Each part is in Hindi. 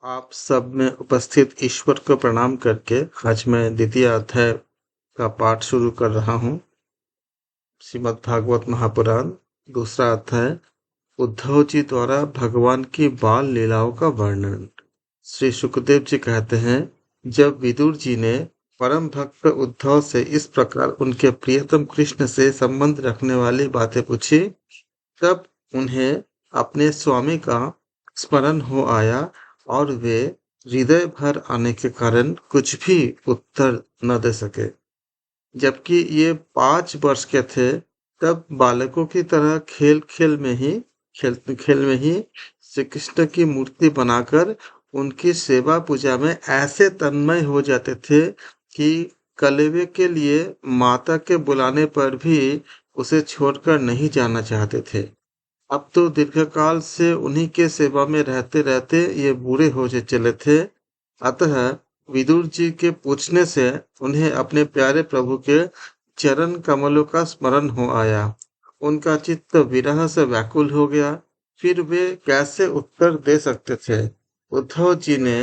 आप सब में उपस्थित ईश्वर को प्रणाम करके आज मैं द्वितीय अध्याय का पाठ शुरू कर रहा हूँ। श्रीमद् भागवत महापुराण दूसरा अध्याय। उद्धव जी द्वारा भगवान की बाल लीलाओं का वर्णन। श्री सुखदेव जी कहते हैं, जब विदुर जी ने परम भक्त उद्धव से इस प्रकार उनके प्रियतम कृष्ण से संबंध रखने वाली बातें पूछी, तब उन्हें अपने स्वामी का स्मरण हो आया और वे हृदय भर आने के कारण कुछ भी उत्तर न दे सके। जबकि ये 5 वर्ष के थे, तब बालकों की तरह खेल खेल में ही श्री कृष्ण की मूर्ति बनाकर उनकी सेवा पूजा में ऐसे तन्मय हो जाते थे कि कलेवे के लिए माता के बुलाने पर भी उसे छोड़कर नहीं जाना चाहते थे। अब तो दीर्घकाल से उन्हीं के सेवा में रहते रहते ये बूढ़े हो चले थे। अतः विदुर जी के पूछने से उन्हें अपने प्यारे प्रभु के चरण कमलों का स्मरण हो आया। उनका चित्त विरह से व्याकुल हो गया। फिर वे कैसे उत्तर दे सकते थे। उद्धव जी ने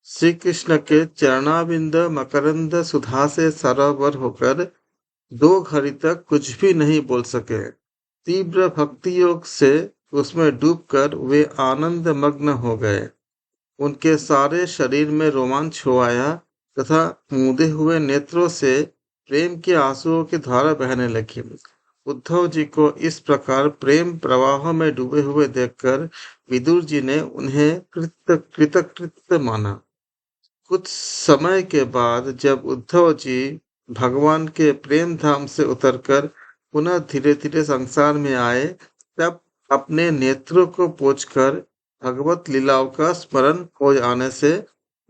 श्री कृष्ण के चरणाबिंद मकरंद सुधा से सरोवर होकर 2 घड़ी तक कुछ भी नहीं बोल सके। तीव्र भक्ति योग से उसमें डूबकर वे आनंद मग्न हो गए। उनके सारे शरीर में रोमांच हो आया तथा मूंदे हुए नेत्रों से प्रेम के आंसुओं की धारा बहने लगी। उद्धव जी को इस प्रकार प्रेम प्रवाह में डूबे हुए देखकर विदुर जी ने उन्हें कृतकृत्य माना। कुछ समय के बाद जब उद्धव जी भगवान के प्रेम धाम से उतरकर पुनः धीरे धीरे संसार में आए, तब अपने नेत्रों को पोंछकर भगवत लीलाओं का स्मरण हो आने से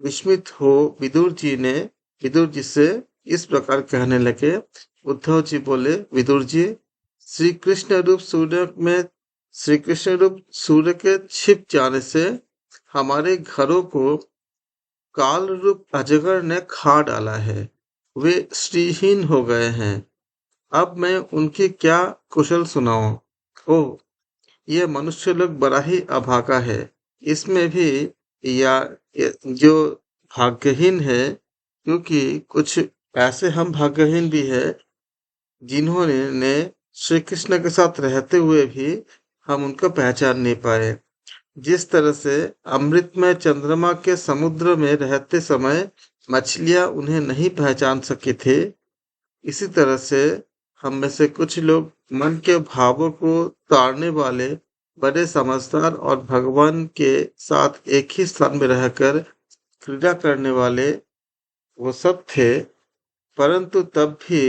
विस्मित हो विदुर जी से इस प्रकार कहने लगे। उद्धव जी बोले, विदुर जी, श्री कृष्ण रूप सूर्य के छिप जाने से हमारे घरों को काल रूप अजगर ने खा डाला है। वे श्रीहीन हो गए हैं। अब मैं उनकी क्या कुशल सुनाऊं। ओह, ये मनुष्य लोग बड़ा ही अभागा है। इसमें भी या जो भाग्यहीन है, क्योंकि कुछ ऐसे हम भाग्यहीन भी है जिन्होंने श्री कृष्ण के साथ रहते हुए भी हम उनको पहचान नहीं पाए। जिस तरह से अमृतमय चंद्रमा के समुद्र में रहते समय मछलियां उन्हें नहीं पहचान सकी थे, इसी तरह से हम में से कुछ लोग मन के भावों को ताड़ने वाले बड़े समझदार और भगवान के साथ एक ही स्थान में रहकर क्रीड़ा करने वाले वो सब थे। परंतु तब भी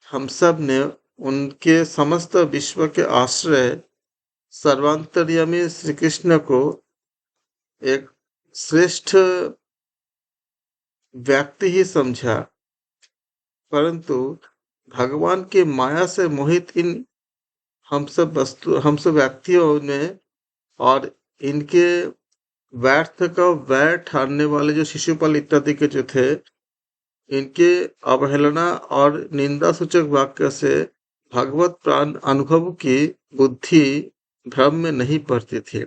हम सब ने उनके समस्त विश्व के आश्रय सर्वांतर्यामी श्री कृष्ण को एक श्रेष्ठ व्यक्ति ही समझा। परंतु भगवान की माया से मोहित इन हम सब व्यक्तियों ने और इनके व्यर्थ का वैर ठानने वाले जो शिशुपाल इत्यादि के जो थे, इनके अवहेलना और निंदा सूचक वाक्य से भगवत प्राण अनुभव की बुद्धि भ्रम में नहीं पड़ती थी।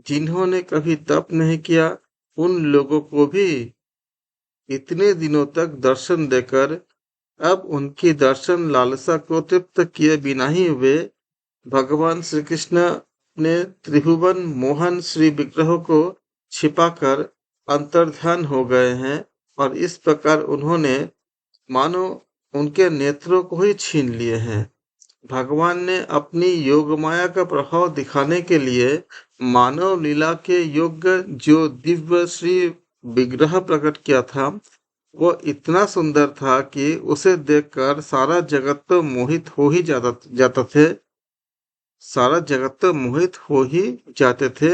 जिन्होंने कभी तप नहीं किया, उन लोगों को भी इतने दिनों तक दर्शन देकर अब उनकी दर्शन लालसा को तृप्त किए बिना ही वे भगवान श्री कृष्ण ने त्रिभुवन मोहन श्री विग्रह को छिपाकर अंतर्ध्यान हो गए हैं और इस प्रकार उन्होंने मानो उनके नेत्रों को ही छीन लिए हैं। भगवान ने अपनी योग माया का प्रभाव दिखाने के लिए मानव लीला के योग्य जो दिव्य श्री विग्रह प्रकट किया था, वो इतना सुंदर था कि उसे देखकर सारा जगत तो मोहित हो ही जाते थे।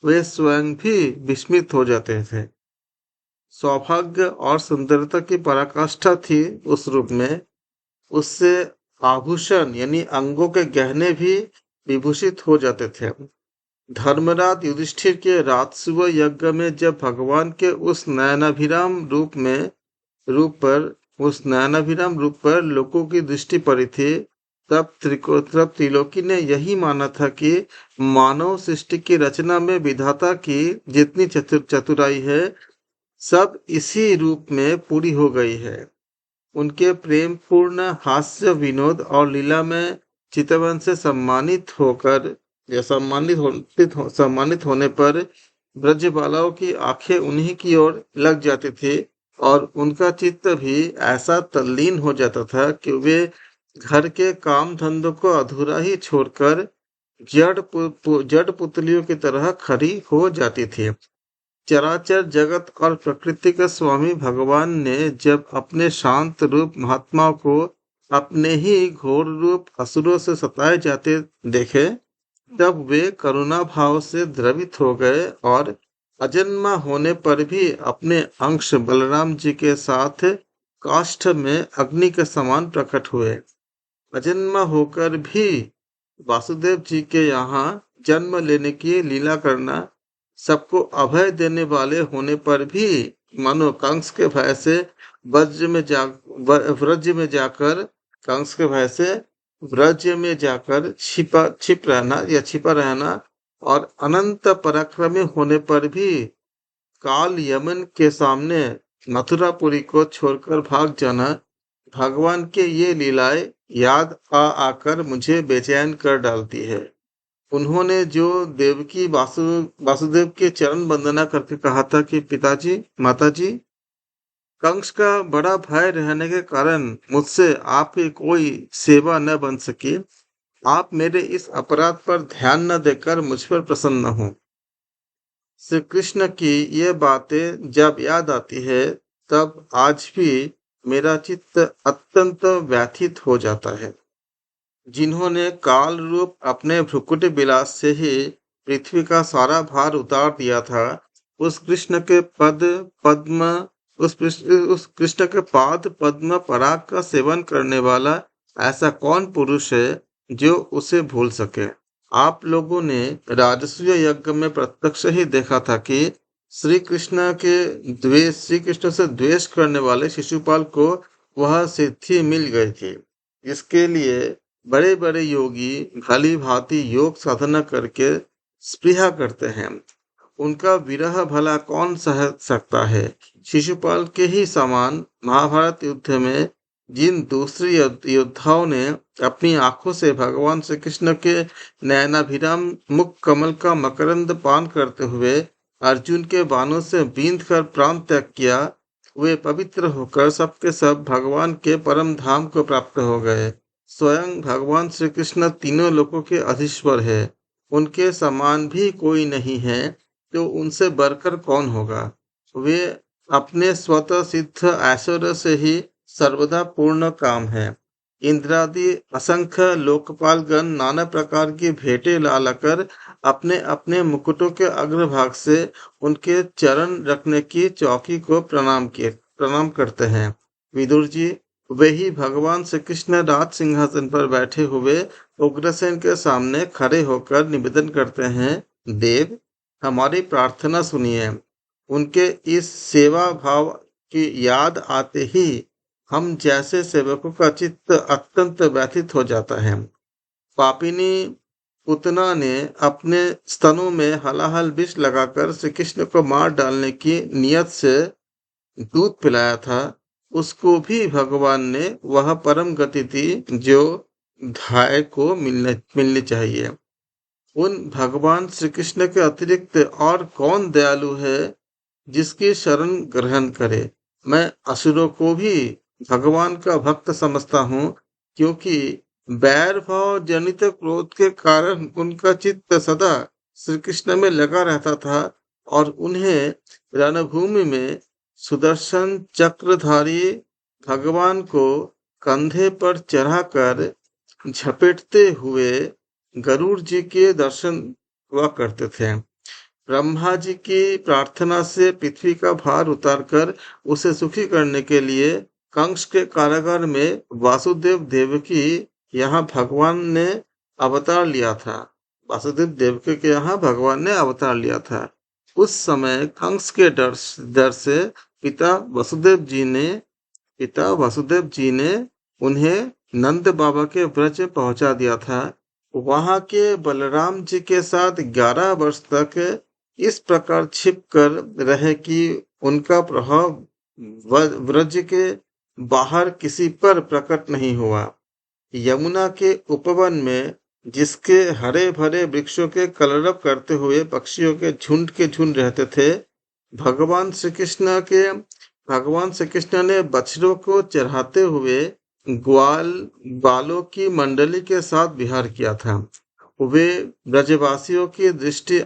वे स्वयं भी विस्मित हो जाते थे। सौभाग्य और सुंदरता की पराकाष्ठा थी उस रूप में। उससे आभूषण यानी अंगों के गहने भी विभूषित हो जाते थे। धर्मराज युधिष्ठिर के राजसूय यज्ञ में जब भगवान के उस नयनाभिराम रूप पर लोगों की दृष्टि पड़ी थी, तब त्रिलोकी ने यही माना था कि मानव सृष्टि की रचना में विधाता की जितनी चतुराई है, सब इसी रूप में पूरी हो गई है। उनके प्रेम पूर्ण हास्य विनोद और लीला में चितवन से सम्मानित होने पर ब्रज बालाओं की आंखें उन्हीं की ओर लग जाती थी और उनका चित्त भी ऐसा तल्लीन हो जाता था कि वे घर के काम धंधों को अधूरा ही छोड़कर जड़ पुतलियों की तरह खड़ी हो जाती थी। चराचर जगत और प्रकृति के स्वामी भगवान ने जब अपने शांत रूप महात्माओं को अपने ही घोर रूप असुरों से सताए जाते देखे, तब वे करुणा भाव से द्रवित हो गए और अजन्मा होने पर भी अपने अंश बलराम जी के साथ काष्ठ में अग्नि के समान प्रकट हुए। अजन्मा होकर भी वासुदेव जी के यहाँ जन्म लेने की लीला करना, सबको अभय देने वाले होने पर भी मानो कंस के भय से व्रज में जाकर कंस के भय से व्रज में जाकर छिपा रहना और अनंत पराक्रमी होने पर भी काल यमन के सामने मथुरापुरी को छोड़कर भाग जाना, भगवान के ये लीलाएं याद आकर मुझे बेचैन कर डालती है। उन्होंने जो देवकी वासुदेव के चरण वंदना करके कहा था कि पिताजी माताजी, कंस का बड़ा भय रहने के कारण मुझसे आपकी कोई सेवा न बन सकी। आप मेरे इस अपराध पर ध्यान न देकर मुझ पर प्रसन्न हो। श्री कृष्ण की ये बातें जब याद आती है, तब आज भी मेरा चित्त अत्यंत व्यथित हो जाता है। जिन्होंने काल रूप अपने भ्रुकुटी विलास से ही पृथ्वी का सारा भार उतार दिया था, उस कृष्ण के पाद पद्म पराग का सेवन करने वाला ऐसा कौन पुरुष है जो उसे भूल सके। आप लोगों ने राजसूय यज्ञ में प्रत्यक्ष ही देखा था कि श्री कृष्ण से द्वेष करने वाले शिशुपाल को वह सिद्धि मिल गई थी। इसके लिए बड़े बड़े योगी भली भांति योग साधना करके स्पृहा करते हैं। उनका विरह भला कौन सह सकता है। शिशुपाल के ही समान महाभारत युद्ध में जिन दूसरे योद्धाओं ने अपनी आंखों से भगवान श्री कृष्ण के नयनाभिराम मुख कमल का मकरंद पान करते हुए अर्जुन के बाणों से बींध कर प्राण त्याग किया, वे पवित्र होकर सबके सब भगवान के परम धाम को प्राप्त हो गए। स्वयं भगवान श्री कृष्ण तीनों लोकों के अधीश्वर है। उनके समान भी कोई नहीं है, तो उनसे बढ़कर कौन होगा। वे अपने स्वतः सिद्ध ऐश्वर्य से ही सर्वदा पूर्ण काम है। इंद्रादि असंख्य लोकपालगण नाना प्रकार की भेंटें ला लाकर अपने अपने मुकुटों के अग्रभाग से उनके चरण रखने की चौकी को प्रणाम करते हैं। विदुर जी, वे ही भगवान श्री कृष्ण राज सिंहासन पर बैठे हुए उग्रसेन के सामने खड़े होकर निवेदन करते हैं, देव हमारी प्रार्थना सुनिए। उनके इस सेवा भाव की याद आते ही हम जैसे सेवकों का चित्त अत्यंत व्यथित हो जाता है। पापिनी पुतना ने अपने स्तनों में हलाहल विष लगाकर श्री कृष्ण को मार डालने की नियत से दूध पिलाया था, उसको भी भगवान ने वह परम गति दी जो धाय को मिलनी चाहिए। उन भगवान श्री कृष्ण के अतिरिक्त और कौन दयालु है जिसकी शरण ग्रहण करे। मैं असुरों को भी भगवान का भक्त समझता हूँ, क्योंकि बैर भाव जनित क्रोध के कारण उनका चित्त सदा श्री कृष्ण में लगा रहता था और उन्हें रणभूमि में सुदर्शन चक्रधारी भगवान को कंधे पर चढ़ाकर झपेटते हुए गरुड़ जी के दर्शन हुआ करते थे। ब्रह्मा जी की प्रार्थना से पृथ्वी का भार उतारकर उसे सुखी करने के लिए कंस के कारागार में वासुदेव देवकी यहाँ भगवान ने अवतार लिया था। वासुदेव देवकी के यहाँ भगवान ने अवतार लिया था। उस समय कंस के डर से पिता वसुदेव जी ने उन्हें नंद बाबा के ब्रज पहुंचा दिया था। वहां के बलराम जी के साथ 11 वर्ष तक इस प्रकार छिप कर रहे कि उनका प्रभाव ब्रज के बाहर किसी पर प्रकट नहीं हुआ। यमुना के उपवन में जिसके हरे भरे वृक्षों के कलरव करते हुए पक्षियों के झुंड रहते थे, भगवान श्री कृष्ण के भगवान श्री कृष्ण ने बछड़ों को चढ़ाते हुए ग्वाल बालों की मंडली के साथ विहार किया था। वे ब्रजवासियों की दृष्टि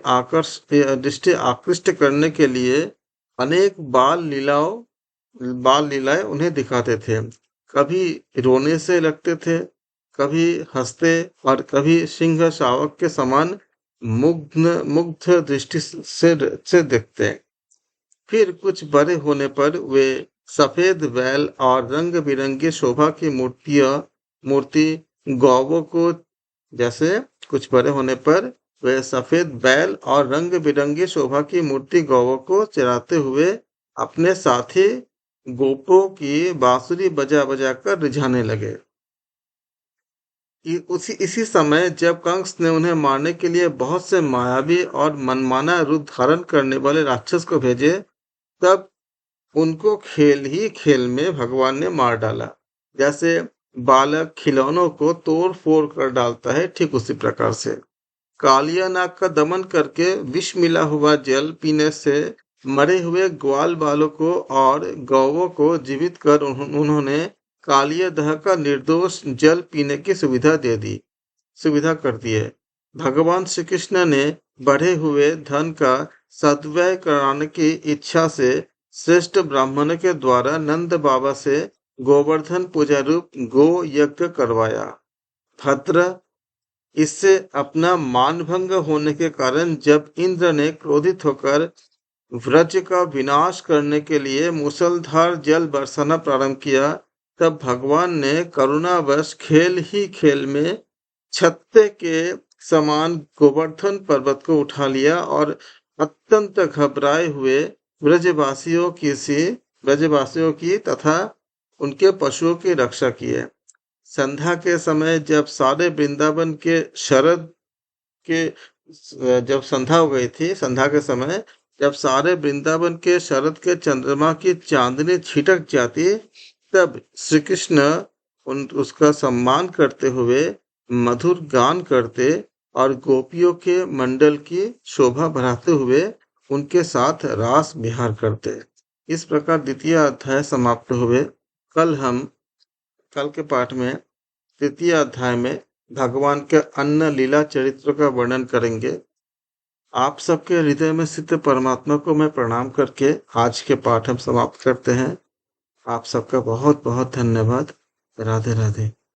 आकृष्ट करने के लिए अनेक बाल लीलाएं उन्हें दिखाते थे। कभी रोने से लगते थे, कभी हंसते और कभी सिंह शावक के समान मुग्ध दृष्टि से देखते। फिर कुछ बड़े होने पर वे सफेद बैल और रंग बिरंगी शोभा की मूर्ति गौवों को जैसे कुछ बड़े होने पर वे सफेद बैल और रंग बिरंगी शोभा की मूर्ति गौवों को चराते हुए अपने साथी गोपों की बांसुरी बजा बजा कर रिझाने लगे। इसी समय जब कंस ने उन्हें मारने के लिए बहुत से मायावी और मनमाना रूप धारण करने वाले राक्षस को भेजे, तब उनको खेल ही खेल में भगवान ने मार डाला। जैसे बालक खिलौनों को तोड़ फोड़ कर डालता है, ठीक उसी प्रकार से कालिया नाग का दमन करके विष मिला हुआ जल पीने से मरे हुए ग्वाल बालों को और गौवों को जीवित कर उन्होंने कालिया दह का निर्दोष जल पीने की सुविधा कर दी है। भगवान श्री कृष्ण ने बढ़े हुए धन का सद्व्यय कराने की इच्छा से श्रेष्ठ ब्राह्मण के द्वारा नंद बाबा से गोवर्धन पूजा रूप गो यज्ञ करवाया। भद्र इससे अपना मानभंग होने के कारण जब इंद्र ने क्रोधित होकर व्रज का विनाश करने के लिए मूसलधार जल बरसाना प्रारंभ किया, तब भगवान ने करुणावश खेल ही खेल में छत्ते के समान गोवर्धन पर्वत को उठा लिया और अत्यंत घबराए हुए ब्रजवासियों की तथा उनके पशुओं की रक्षा की है। संध्या के समय जब सारे वृंदावन के जब संध्या हो गई थी, संध्या के समय जब सारे वृंदावन के शरद के चंद्रमा की चांदनी छिटक जाती, तब श्री कृष्ण उसका सम्मान करते हुए मधुर गान करते और गोपियों के मंडल की शोभा बढ़ाते हुए उनके साथ रास विहार करते। इस प्रकार द्वितीय अध्याय समाप्त हुए। कल के पाठ में तृतीय अध्याय में भगवान के अन्य लीला चरित्र का वर्णन करेंगे। आप सबके हृदय में स्थित परमात्मा को मैं प्रणाम करके आज के पाठ हम समाप्त करते हैं। आप सबका बहुत बहुत धन्यवाद। राधे राधे।